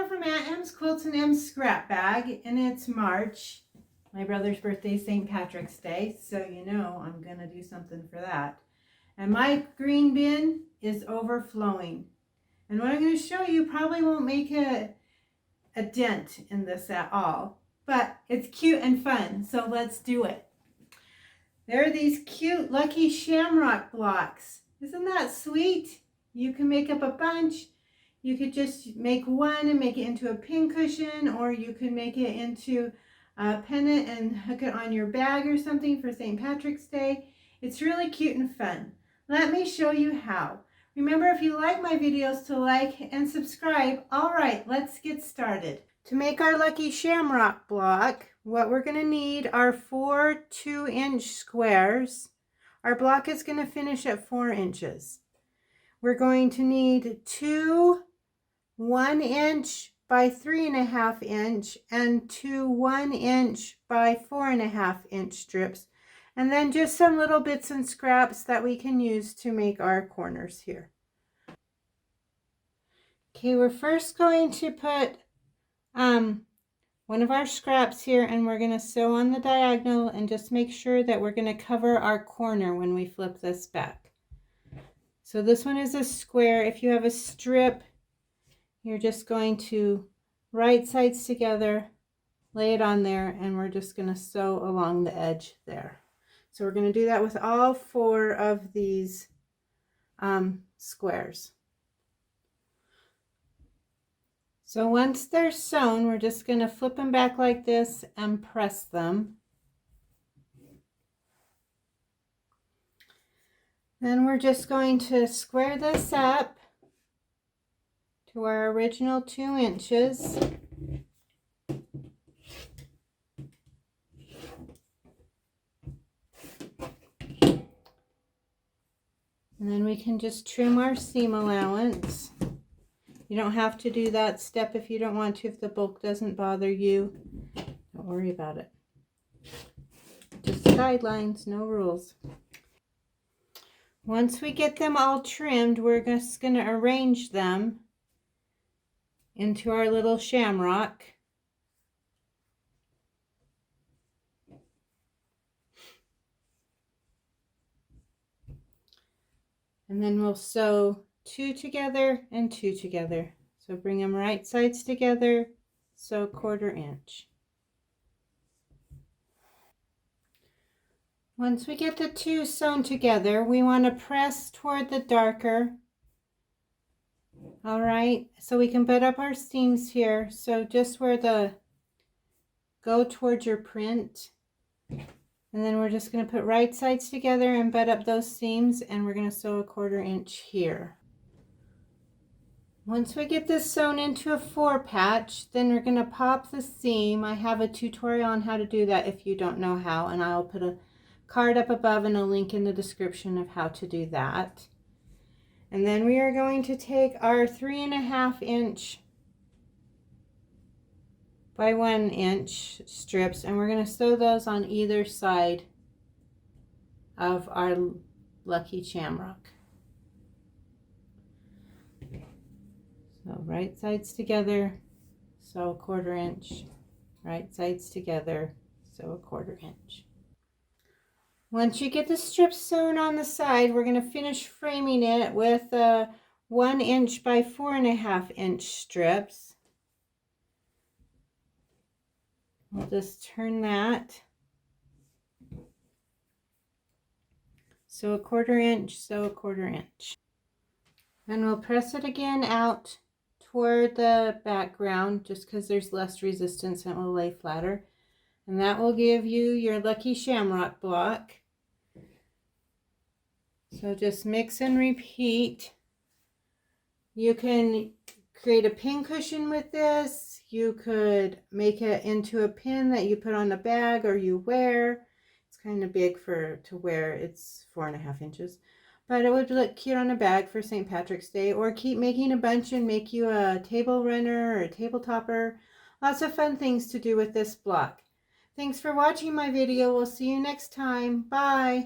here from Aunt Em's Quilts and Em's Scrap Bag, and it's March. My brother's birthday is St. Patrick's Day, so you know I'm going to do something for that. And my green bin is overflowing. And what I'm going to show you probably won't make a dent in this at all, but it's cute and fun, so let's do it. There are these cute Lucky Shamrock blocks. Isn't that sweet? You can make up a bunch. You could just make one and make it into a pin cushion, or you can make it into a pennant and hook it on your bag or something for St. Patrick's Day. It's really cute and fun. Let me show you how. Remember, if you like my videos, to like and subscribe. All right, let's get started. To make our Lucky Shamrock block, what we're going to need are 4 2-inch squares. Our block is going to finish at 4 inches. We're going to need 2 1-inch by 3.5 inch and 2 1-inch by 4.5 inch strips, and then just some little bits and scraps that we can use to make our corners here. Okay, we're first going to put one of our scraps here, and we're going to sew on the diagonal and just make sure that we're going to cover our corner when we flip this back. So this one is a square. If you have a strip, you're just going to right sides together, lay it on there, and we're just going to sew along the edge there. So we're going to do that with all 4 of these squares. So once they're sewn, we're just going to flip them back like this and press them. Then we're just going to square this up to our original 2 inches. And then we can just trim our seam allowance. You don't have to do that step if you don't want to, if the bulk doesn't bother you. Don't worry about it. Just guidelines, no rules. Once we get them all trimmed, we're just going to arrange them into our little shamrock. And then we'll sew 2 together and 2 together. So bring them right sides together, sew 1/4 inch. Once we get the 2 sewn together, we want to press toward the darker. All right, so we can butt up our seams here. So just where go towards your print. And then we're just going to put right sides together and butt up those seams, and we're going to sew 1/4 inch here. Once we get this sewn into a 4 patch, then we're going to pop the seam. I have a tutorial on how to do that if you don't know how, and I'll put a card up above and a link in the description of how to do that. And then we are going to take our 3.5 inch by 1 inch strips, and we're going to sew those on either side of our Lucky Shamrock. So right sides together, sew 1/4 inch, right sides together, sew 1/4 inch. Once you get the strips sewn on the side, we're going to finish framing it with 1 inch by 4.5 inch strips. We'll just turn that. Sew 1/4 inch, sew 1/4 inch. And we'll press it again out toward the background, just because there's less resistance and it will lay flatter. And that will give you your Lucky Shamrock block. So just mix and repeat. You can create a pin cushion with this. You could make it into a pin that you put on a bag or you wear. It's kind of big to wear. It's 4.5 inches. But it would look cute on a bag for St. Patrick's Day. Or keep making a bunch and make you a table runner or a table topper. Lots of fun things to do with this block. Thanks for watching my video. We'll see you next time. Bye.